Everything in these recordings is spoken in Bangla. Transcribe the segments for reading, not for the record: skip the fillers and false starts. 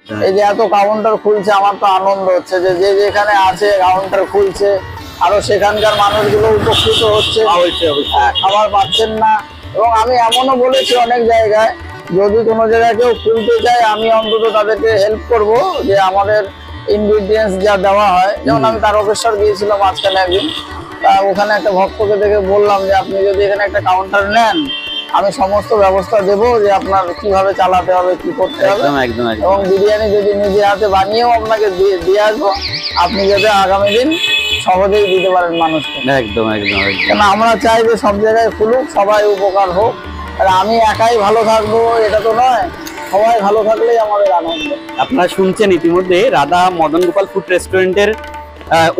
এই যে এত কাউন্টার খুলছে, আমার তো আনন্দ হচ্ছে যে যে যেখানে আছে কাউন্টার খুলছে, আরো সেখানকার মানুষগুলো উপকৃত হচ্ছে, খাবার পাচ্ছেন না। এবং আমি এমনও বলেছি অনেক জায়গায়, যদি কোনো জায়গায় কেউ খুলতে চায় আমি অন্তত তাদেরকে হেল্প করব, যে আমাদের ইনগ্রিডিয়েন্টস যা দেওয়া হয়, যেমন আমি তারকেশ্বর গিয়েছিলাম মাঝখানে একদিন, তা ওখানে একটা ভক্তকে দেখে বললাম যে আপনি যদি এখানে একটা কাউন্টার নেন, আমি সমস্ত ব্যবস্থা দেবো, যে আপনার কিভাবে চালাতে হবে, কি করতে হবে, এবং বিরিয়ানি যদি নিজে হাতে বানিয়েও আপনাকে দিয়ে আসবো, আপনি যাতে আগামী দিন সহজেই দিতে পারেন মানুষকে। একদম একদম। কেন আমরা চাই যে সব জায়গায় খুলুক, সবাই উপকার হোক, আর আমি একাই ভালো থাকবো এটা তো নয়, সবাই ভালো থাকলেই আমাদের আনন্দ। আপনারা শুনছেন ইতিমধ্যে রাধা মদন গোপাল ফুড রেস্টুরেন্টের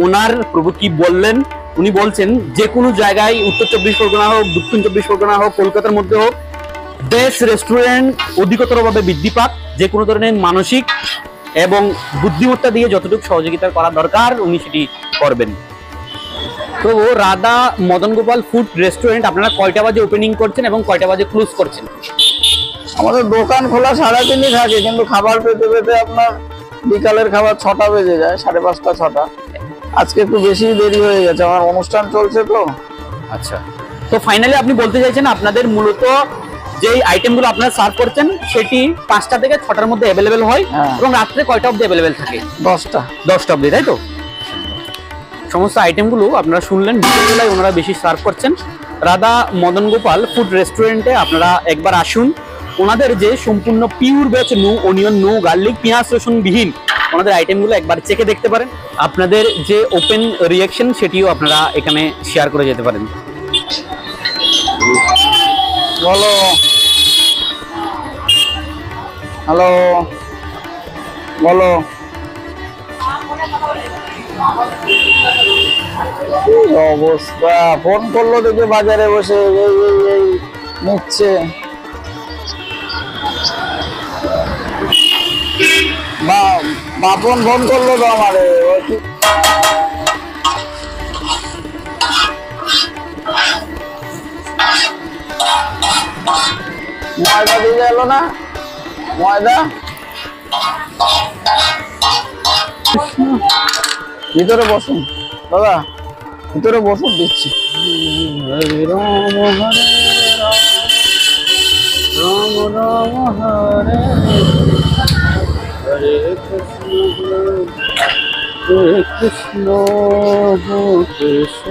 ওনার প্রভু কি বললেন। উনি বলছেন যে কোনো জায়গায়, উত্তর 24 পরগনা হোক, দক্ষিণ 24 পরগনা হোক, কলকাতার মধ্যে হোক, বেস্ট রেস্টুরেন্ট অধিকতরভাবে বৃদ্ধি পাক, যে কোনো ধরনের মানসিক এবং বুদ্ধিমত্তা দিয়ে যতটুকু সহযোগিতা করা দরকার উনি সেটি করবেন। তো রাধা মদন গোপাল ফুড রেস্টুরেন্ট আপনারা কয়টা বাজে ওপেনিং করছেন এবং কয়টা বাজে ক্লোজ করছেন? আমাদের দোকান খোলা 3:30 থাকে, কিন্তু খাবার পেতে পেতে আপনার বিকালের খাবার 6টা বেজে যায়, 5:30 6টা। আজকে একটু বেশি দেরি হয়ে গেছে, আমার অনুষ্ঠান চলছে তো। আচ্ছা, তো ফাইনালি আপনি বলতে চাইছেন আপনাদের মূলত যেই আইটেমগুলো আপনারা সার্ভ করছেন সেটি 5টা থেকে 6টার মধ্যে অ্যাভেলেবেল হয়, এবং রাত্রে কয়টা অবধি অ্যাভেলেবেল থাকে? 10টা অবধি, তাই তো? সমস্ত আইটেমগুলো আপনারা শুনলেন, বিকেলবেলায় ওনারা বেশি সার্ভ করছেন। রাধা মদন গোপাল ফুড রেস্টুরেন্টে আপনারা একবার আসুন। ওনাদের যে সম্পূর্ণ pure veg, no onion, no garlic, পেঁয়াজ রসুন বিহীন ওনাদের আইটেমগুলো একবার চেখে দেখতে পারেন। আপনাদের যে ওপেন রিয়াকশন সেটিও আপনারা এখানে শেয়ার করে যেতে পারেন। বলো, হ্যালো, বলো। অবস্থা, ফোন করলো দেখে বাজারে বসে এই নিচ্ছে। বাপন ফোন করলো তো আমারে, ময়দা দিয়ে এলো না, ময়দা ভিতরে বসুন দাদা, ভিতরে বসুন, দিচ্ছি। হরে রাম হরে রাম, রাম রাম হরে হরে, কৃষ্ণ কৃষ্ণ কৃষ্ণ।